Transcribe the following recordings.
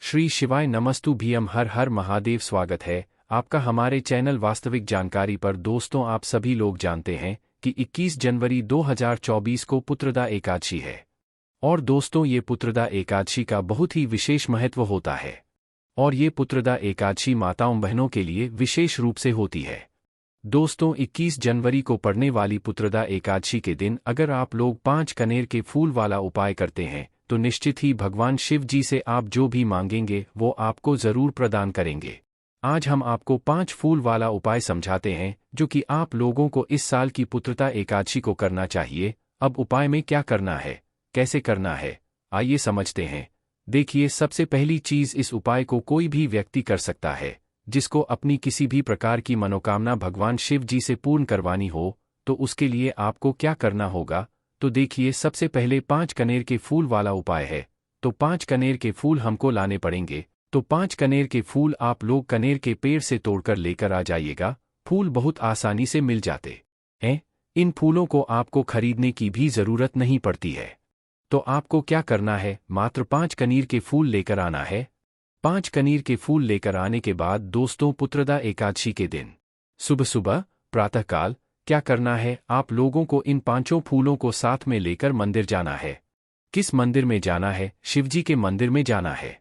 श्री शिवाय नमस्तु भीम हर हर महादेव। स्वागत है आपका हमारे चैनल वास्तविक जानकारी पर। दोस्तों, आप सभी लोग जानते हैं कि 21 जनवरी 2024 को पुत्रदा एकादशी है। और दोस्तों, ये पुत्रदा एकादशी का बहुत ही विशेष महत्व होता है। और ये पुत्रदा एकादशी माताओं बहनों के लिए विशेष रूप से होती है। दोस्तों, 21 जनवरी को पड़ने वाली पुत्रदा एकादशी के दिन अगर आप लोग 5 कनेर के फूल वाला उपाय करते हैं तो निश्चित ही भगवान शिव जी से आप जो भी मांगेंगे वो आपको जरूर प्रदान करेंगे। आज हम आपको 5 फूल वाला उपाय समझाते हैं जो कि आप लोगों को इस साल की पुत्रदा एकादशी को करना चाहिए। अब उपाय में क्या करना है, कैसे करना है, आइए समझते हैं। देखिए, सबसे पहली चीज, इस उपाय को कोई भी व्यक्ति कर सकता है जिसको अपनी किसी भी प्रकार की मनोकामना भगवान शिव जी से पूर्ण करवानी हो। तो उसके लिए आपको क्या करना होगा, तो देखिए, सबसे पहले 5 कनेर के फूल वाला उपाय है। तो 5 कनेर के फूल हमको लाने पड़ेंगे। तो 5 कनेर के फूल आप लोग कनेर के पेड़ से तोड़कर लेकर आ जाइएगा। फूल बहुत आसानी से मिल जाते हैं। इन फूलों को आपको खरीदने की भी जरूरत नहीं पड़ती है। तो आपको क्या करना है, मात्र 5 कनेर के फूल लेकर आना है। 5 कनेर के फूल लेकर आने के बाद दोस्तों, पुत्रदा एकादशी के दिन सुबह सुबह प्रातःकाल क्या करना है, आप लोगों को इन 5 फूलों को साथ में लेकर मंदिर जाना है। किस मंदिर में जाना है? शिवजी के मंदिर में जाना है।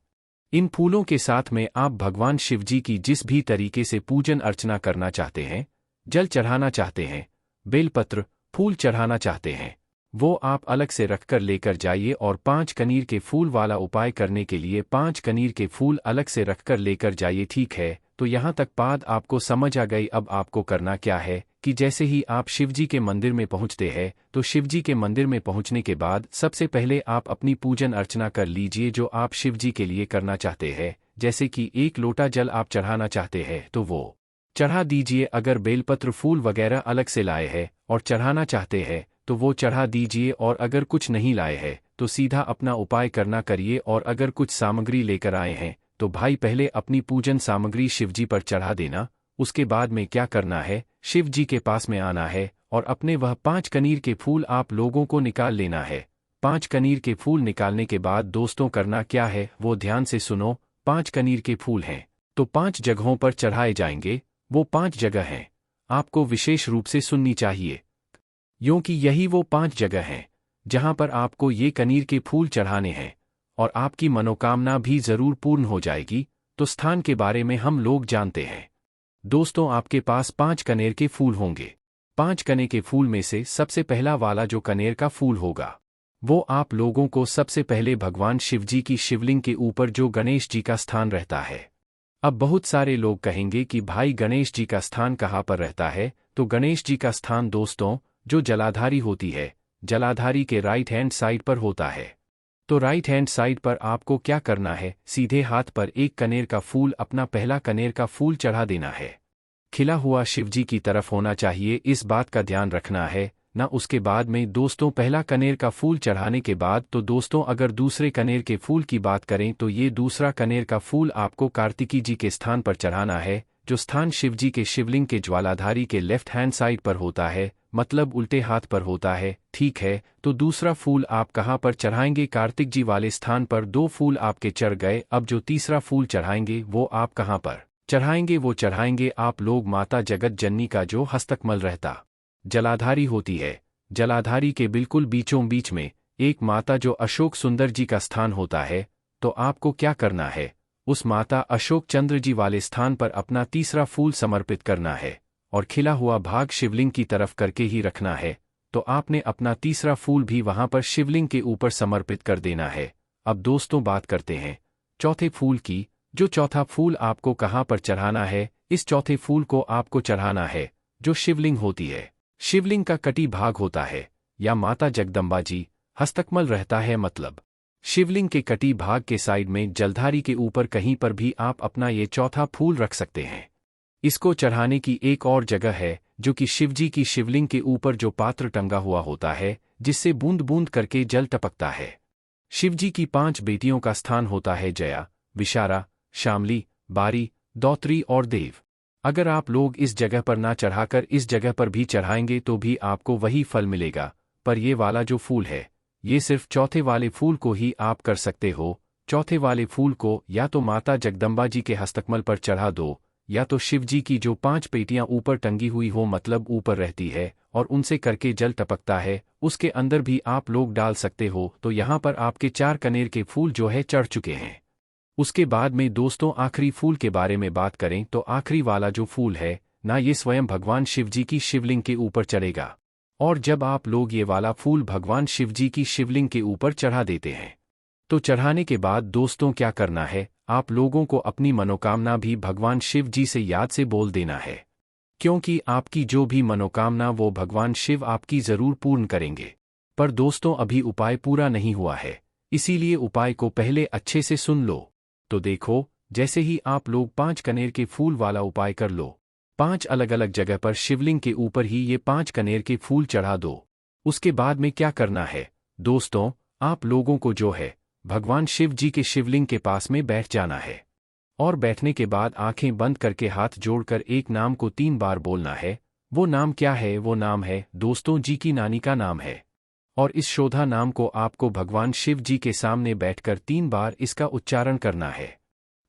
इन फूलों के साथ में आप भगवान शिवजी की जिस भी तरीके से पूजन अर्चना करना चाहते हैं, जल चढ़ाना चाहते हैं, बेलपत्र फूल चढ़ाना चाहते हैं, वो आप अलग से रखकर लेकर जाइए। और 5 कनेर के फूल वाला उपाय करने के लिए 5 कनेर के फूल अलग से रखकर लेकर जाइए। ठीक है, तो यहाँ तक बात आपको समझ आ गई। अब आपको करना क्या है कि जैसे ही आप शिवजी के मंदिर में पहुँचते हैं तो शिवजी के मंदिर में पहुँचने के बाद सबसे पहले आप अपनी पूजन अर्चना कर लीजिए जो आप शिवजी के लिए करना चाहते हैं। जैसे कि 1 लोटा जल आप चढ़ाना चाहते हैं तो वो चढ़ा दीजिए। अगर बेलपत्र फूल वगैरह अलग से लाए हैं और चढ़ाना चाहते हैं तो वो चढ़ा दीजिए। और अगर कुछ नहीं लाए हैं तो सीधा अपना उपाय करना करिए। और अगर कुछ सामग्री लेकर आए हैं तो भाई पहले अपनी पूजन सामग्री शिवजी पर चढ़ा देना। उसके बाद में क्या करना है, शिव जी के पास में आना है और अपने वह 5 कनेर के फूल आप लोगों को निकाल लेना है। 5 कनेर के फूल निकालने के बाद दोस्तों करना क्या है वो ध्यान से सुनो। 5 कनेर के फूल हैं तो 5 जगहों पर चढ़ाए जाएंगे। वो 5 जगह हैं, आपको विशेष रूप से सुननी चाहिए क्योंकि यही वो 5 जगह हैं जहां पर आपको ये कनेर के फूल चढ़ाने हैं और आपकी मनोकामना भी जरूर पूर्ण हो जाएगी। तो स्थान के बारे में हम लोग जानते हैं। दोस्तों, आपके पास 5 कनेर के फूल होंगे। 5 कनेर के फूल में से सबसे पहला वाला जो कनेर का फूल होगा वो आप लोगों को सबसे पहले भगवान शिवजी की शिवलिंग के ऊपर जो गणेश जी का स्थान रहता है। अब बहुत सारे लोग कहेंगे कि भाई गणेश जी का स्थान कहाँ पर रहता है, तो गणेश जी का स्थान दोस्तों जो जलाधारी होती है, जलाधारी के राइट हैंड साइड पर होता है। तो राइट हैंड साइड पर आपको क्या करना है, सीधे हाथ पर 1 कनेर का फूल, अपना पहला कनेर का फूल चढ़ा देना है। खिला हुआ शिवजी की तरफ होना चाहिए, इस बात का ध्यान रखना है ना। उसके बाद में दोस्तों पहला कनेर का फूल चढ़ाने के बाद तो दोस्तों अगर दूसरे कनेर के फूल की बात करें तो ये दूसरा कनेर का फूल आपको कार्तिकी जी के स्थान पर चढ़ाना है, जो स्थान शिवजी के शिवलिंग के ज्वालाधारी के लेफ्ट हैंड साइड पर होता है, मतलब उल्टे हाथ पर होता है। ठीक है, तो दूसरा फूल आप कहाँ पर चढ़ाएंगे, कार्तिक जी वाले स्थान पर। 2 फूल आपके चढ़ गए। अब जो तीसरा फूल चढ़ाएंगे वो आप कहाँ पर चढ़ाएंगे, वो चढ़ाएंगे आप लोग माता जगत जननी का जो हस्तकमल रहता जलाधारी होती है। जलाधारी के बिल्कुल बीचों बीच में एक माता जो अशोक सुंदर जी का स्थान होता है। तो आपको क्या करना है, उस माता अशोक चंद्र जी वाले स्थान पर अपना तीसरा फूल समर्पित करना है और खिला हुआ भाग शिवलिंग की तरफ करके ही रखना है। तो आपने अपना तीसरा फूल भी वहां पर शिवलिंग के ऊपर समर्पित कर देना है। अब दोस्तों बात करते हैं चौथे फूल की। जो चौथा फूल आपको कहां पर चढ़ाना है, इस चौथे फूल को आपको चढ़ाना है जो शिवलिंग होती है, शिवलिंग का कटी भाग होता है या माता जगदम्बा जी हस्तकमल रहता है, मतलब शिवलिंग के कटी भाग के साइड में जलधारी के ऊपर कहीं पर भी आप अपना ये चौथा फूल रख सकते हैं। इसको चढ़ाने की एक और जगह है जो कि शिवजी की शिवलिंग के ऊपर जो पात्र टंगा हुआ होता है जिससे बूंद बूंद करके जल टपकता है। शिवजी की 5 बेटियों का स्थान होता है जया, विशारा, शामली, बारी, दौत्री और देव। अगर आप लोग इस जगह पर ना चढ़ाकर इस जगह पर भी चढ़ाएंगे तो भी आपको वही फल मिलेगा। पर ये वाला जो फूल है ये सिर्फ चौथे वाले फूल को ही आप कर सकते हो। चौथे वाले फूल को या तो माता जगदम्बा जी के हस्तकमल पर चढ़ा दो, या तो शिव जी की जो 5 पेटियां ऊपर टंगी हुई हो, मतलब ऊपर रहती है और उनसे करके जल टपकता है, उसके अंदर भी आप लोग डाल सकते हो। तो यहाँ पर आपके 4 कनेर के फूल जो है चढ़ चुके हैं। उसके बाद में दोस्तों आखिरी फूल के बारे में बात करें तो आखिरी वाला जो फूल है ना, ये स्वयं भगवान शिव जी की शिवलिंग के ऊपर चढ़ेगा। और जब आप लोग ये वाला फूल भगवान शिव जी की शिवलिंग के ऊपर चढ़ा देते हैं, तो चढ़ाने के बाद दोस्तों क्या करना है, आप लोगों को अपनी मनोकामना भी भगवान शिव जी से याद से बोल देना है, क्योंकि आपकी जो भी मनोकामना वो भगवान शिव आपकी जरूर पूर्ण करेंगे। पर दोस्तों अभी उपाय पूरा नहीं हुआ है, इसीलिए उपाय को पहले अच्छे से सुन लो। तो देखो, जैसे ही आप लोग 5 कनेर के फूल वाला उपाय कर लो, 5 अलग अलग जगह पर शिवलिंग के ऊपर ही ये 5 कनेर के फूल चढ़ा दो। उसके बाद में क्या करना है दोस्तों, आप लोगों को जो है भगवान शिव जी के शिवलिंग के पास में बैठ जाना है, और बैठने के बाद आंखें बंद करके हाथ जोड़कर एक नाम को 3 बार बोलना है। वो नाम क्या है, वो नाम है दोस्तों जी की नानी का नाम है। और इस शोधा नाम को आपको भगवान शिव जी के सामने बैठकर 3 बार इसका उच्चारण करना है।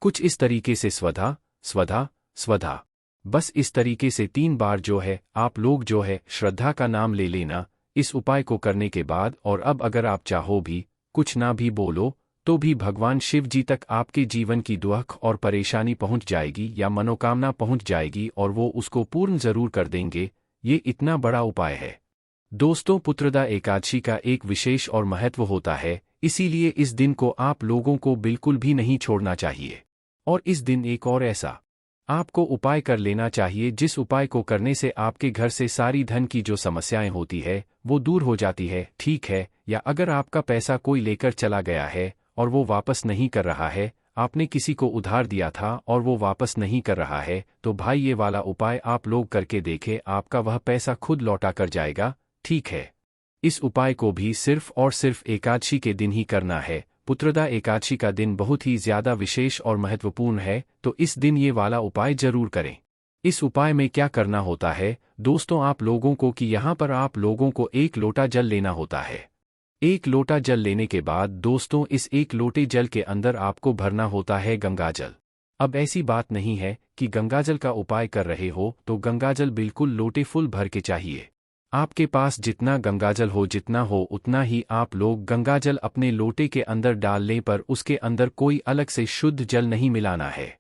कुछ इस तरीके से स्वधा स्वधा स्वधा, बस इस तरीके से 3 बार जो है आप लोग जो है श्रद्धा का नाम ले लेना इस उपाय को करने के बाद। और अब अगर आप चाहो भी कुछ ना भी बोलो तो भी भगवान शिव जी तक आपके जीवन की दुख और परेशानी पहुंच जाएगी या मनोकामना पहुंच जाएगी और वो उसको पूर्ण जरूर कर देंगे। ये इतना बड़ा उपाय है दोस्तों। पुत्रदा एकादशी का एक विशेष और महत्व होता है, इसीलिए इस दिन को आप लोगों को बिल्कुल भी नहीं छोड़ना चाहिए। और इस दिन एक और ऐसा आपको उपाय कर लेना चाहिए जिस उपाय को करने से आपके घर से सारी धन की जो समस्याएं होती है वो दूर हो जाती है, ठीक है। या अगर आपका पैसा कोई लेकर चला गया है और वो वापस नहीं कर रहा है, आपने किसी को उधार दिया था और वो वापस नहीं कर रहा है, तो भाई ये वाला उपाय आप लोग करके देखें, आपका वह पैसा खुद लौटा कर जाएगा, ठीक है। इस उपाय को भी सिर्फ और सिर्फ एकादशी के दिन ही करना है। पुत्रदा एकादशी का दिन बहुत ही ज्यादा विशेष और महत्वपूर्ण है, तो इस दिन ये वाला उपाय जरूर करें। इस उपाय में क्या करना होता है दोस्तों आप लोगों को कि यहाँ पर आप लोगों को 1 लोटा जल लेना होता है। 1 लोटा जल लेने के बाद दोस्तों इस 1 लोटे जल के अंदर आपको भरना होता है गंगाजल। अब ऐसी बात नहीं है कि गंगाजल का उपाय कर रहे हो तो गंगाजल बिल्कुल लोटे फुल भर के चाहिए। आपके पास जितना गंगाजल हो जितना हो उतना ही आप लोग गंगाजल अपने लोटे के अंदर डाल लें, पर उसके अंदर कोई अलग से शुद्ध जल नहीं मिलाना है,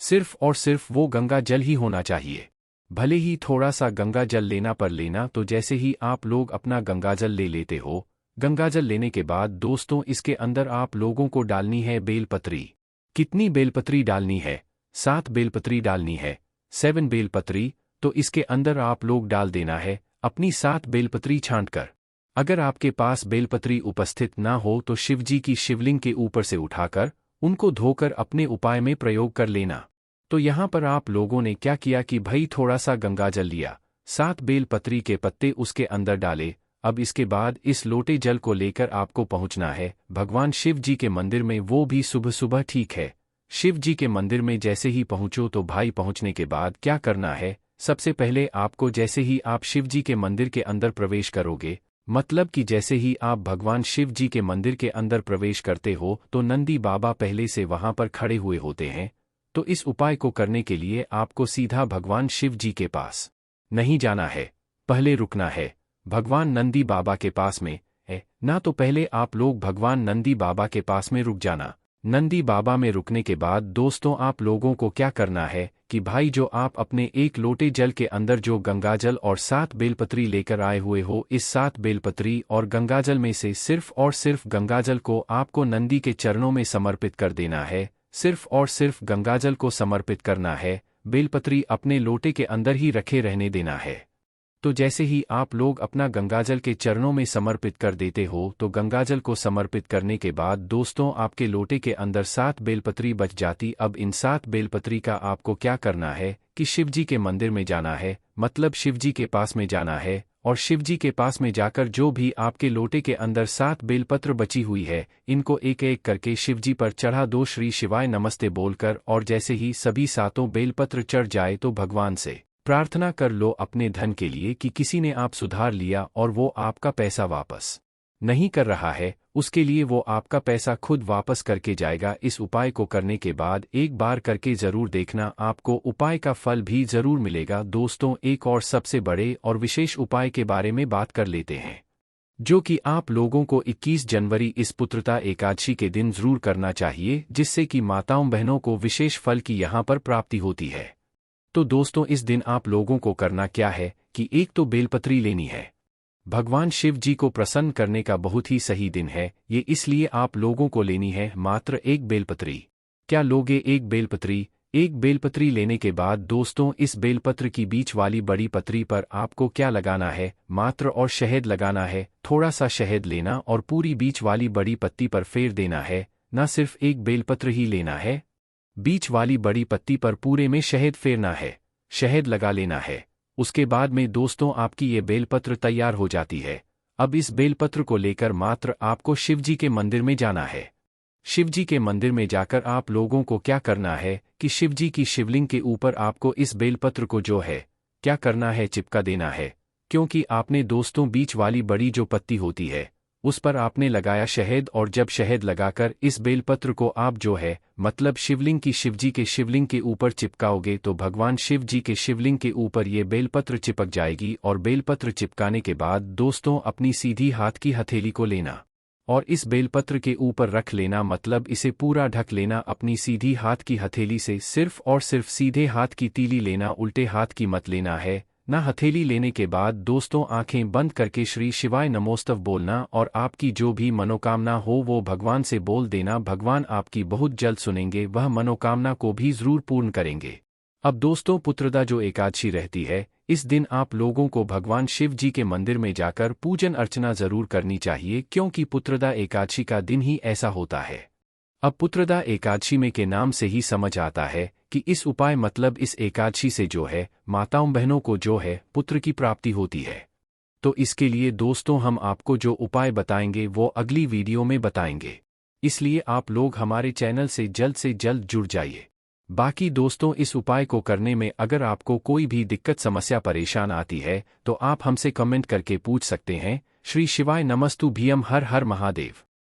सिर्फ और सिर्फ वो गंगा जल ही होना चाहिए। भले ही थोड़ा सा गंगा जल लेना पर लेना। तो जैसे ही आप लोग अपना गंगाजल ले लेते हो, गंगाजल लेने के बाद दोस्तों इसके अंदर आप लोगों को डालनी है बेलपत्री। कितनी बेलपत्री डालनी है? 7 बेलपत्री डालनी है, 7 बेलपत्री। तो इसके अंदर आप लोग डाल देना है अपनी 7 बेलपत्री छांटकर। अगर आपके पास बेलपत्री उपस्थित ना हो तो शिवजी की शिवलिंग के ऊपर से उठाकर उनको धोकर अपने उपाय में प्रयोग कर लेना। तो यहाँ पर आप लोगों ने क्या किया कि भाई थोड़ा सा गंगाजल लिया, 7 बेलपत्री के पत्ते उसके अंदर डाले। अब इसके बाद इस लोटे जल को लेकर आपको पहुंचना है भगवान शिव जी के मंदिर में, वो भी सुबह सुबह, ठीक है। शिव जी के मंदिर में जैसे ही पहुंचो तो भाई पहुंचने के बाद क्या करना है, सबसे पहले आपको जैसे ही आप शिव जी के मंदिर के अंदर प्रवेश करोगे, मतलब कि जैसे ही आप भगवान शिव जी के मंदिर के अंदर प्रवेश करते हो तो नंदी बाबा पहले से वहां पर खड़े हुए होते हैं। तो इस उपाय को करने के लिए आपको सीधा भगवान शिव जी के पास नहीं जाना है, पहले रुकना है भगवान नंदी बाबा के पास में है ना। तो पहले आप लोग भगवान नंदी बाबा के पास में रुक जाना। नंदी बाबा में रुकने के बाद दोस्तों आप लोगों को क्या करना है कि भाई जो आप अपने 1 लोटे जल के अंदर जो गंगाजल और 7 बेलपत्री लेकर आए हुए हो, इस 7 बेलपत्री और गंगाजल में से सिर्फ और सिर्फ गंगाजल को आपको नंदी के चरणों में समर्पित कर देना है। सिर्फ और सिर्फ गंगाजल को समर्पित करना है, बेलपत्री अपने लोटे के अंदर ही रखे रहने देना है। तो जैसे ही आप लोग अपना गंगाजल के चरणों में समर्पित कर देते हो तो गंगाजल को समर्पित करने के बाद दोस्तों आपके लोटे के अंदर 7 बेलपत्री बच जाती। अब इन 7 बेलपत्री का आपको क्या करना है कि शिवजी के मंदिर में जाना है, मतलब शिवजी के पास में जाना है, और शिवजी के पास में जाकर जो भी आपके लोटे के अंदर 7 बेलपत्र बची हुई है, इनको एक एक करके शिवजी पर चढ़ा दो श्री शिवाय नमस्ते बोलकर। और जैसे ही सभी 7 बेलपत्र चढ़ जाए तो भगवान से प्रार्थना कर लो अपने धन के लिए कि किसी ने आप सुधार लिया और वो आपका पैसा वापस नहीं कर रहा है, उसके लिए वो आपका पैसा खुद वापस करके जाएगा। इस उपाय को करने के बाद एक बार करके जरूर देखना, आपको उपाय का फल भी जरूर मिलेगा। दोस्तों, एक और सबसे बड़े और विशेष उपाय के बारे में बात कर लेते हैं, जो कि आप लोगों को 21 जनवरी इस पुत्रदा एकादशी के दिन जरूर करना चाहिए, जिससे कि माताओं बहनों को विशेष फल की यहाँ पर प्राप्ति होती है। तो दोस्तों, इस दिन आप लोगों को करना क्या है कि एक तो बेलपत्री लेनी है। भगवान शिव जी को प्रसन्न करने का बहुत ही सही दिन है ये, इसलिए आप लोगों को लेनी है मात्र एक बेलपत्री। क्या लोगे एक बेलपत्री? एक बेलपत्री लेने के बाद दोस्तों, इस बेलपत्र की बीच वाली बड़ी पत्री पर आपको क्या लगाना है? मात्र और शहद लगाना है। थोड़ा सा शहद लेना और पूरी बीच वाली बड़ी पत्ती पर फेर देना है। न सिर्फ एक बेलपत्र ही लेना है, बीच वाली बड़ी पत्ती पर पूरे में शहद फेरना है, शहद लगा लेना है। उसके बाद में दोस्तों, आपकी ये बेलपत्र तैयार हो जाती है। अब इस बेलपत्र को लेकर मात्र आपको शिवजी के मंदिर में जाना है। शिवजी के मंदिर में जाकर आप लोगों को क्या करना है कि शिवजी की शिवलिंग के ऊपर आपको इस बेलपत्र को जो है क्या करना है, चिपका देना है। क्योंकि आपने दोस्तों बीच वाली बड़ी जो पत्ती होती है उस पर आपने लगाया शहद, और जब शहद लगाकर इस बेलपत्र को आप जो है मतलब शिवलिंग की शिवजी के शिवलिंग के ऊपर चिपकाओगे तो भगवान शिव जी के शिवलिंग के ऊपर ये बेलपत्र चिपक जाएगी। और बेलपत्र चिपकाने के बाद दोस्तों, अपनी सीधी हाथ की हथेली को लेना और इस बेलपत्र के ऊपर रख लेना, मतलब इसे पूरा ढक लेना अपनी सीधी हाथ की हथेली से। सिर्फ और सिर्फ सीधे हाथ की तीली लेना, उल्टे हाथ की मत लेना है ना। हथेली लेने के बाद दोस्तों, आंखें बंद करके श्री शिवाय नमोस्तव बोलना और आपकी जो भी मनोकामना हो वो भगवान से बोल देना। भगवान आपकी बहुत जल्द सुनेंगे, वह मनोकामना को भी जरूर पूर्ण करेंगे। अब दोस्तों, पुत्रदा जो एकादशी रहती है, इस दिन आप लोगों को भगवान शिव जी के मंदिर में जाकर पूजन अर्चना जरूर करनी चाहिए, क्योंकि पुत्रदा एकादशी का दिन ही ऐसा होता है। अब पुत्रदा एकादशी में के नाम से ही समझ आता है कि इस उपाय मतलब इस एकादशी से जो है माताओं बहनों को जो है पुत्र की प्राप्ति होती है। तो इसके लिए दोस्तों, हम आपको जो उपाय बताएंगे वो अगली वीडियो में बताएंगे, इसलिए आप लोग हमारे चैनल से जल्द जुड़ जाइए। बाकी दोस्तों, इस उपाय को करने में अगर आपको कोई भी दिक्कत समस्या परेशान आती है तो आप हमसे कमेंट करके पूछ सकते हैं। श्री शिवाय नमस्तु भीयम, हर हर महादेव।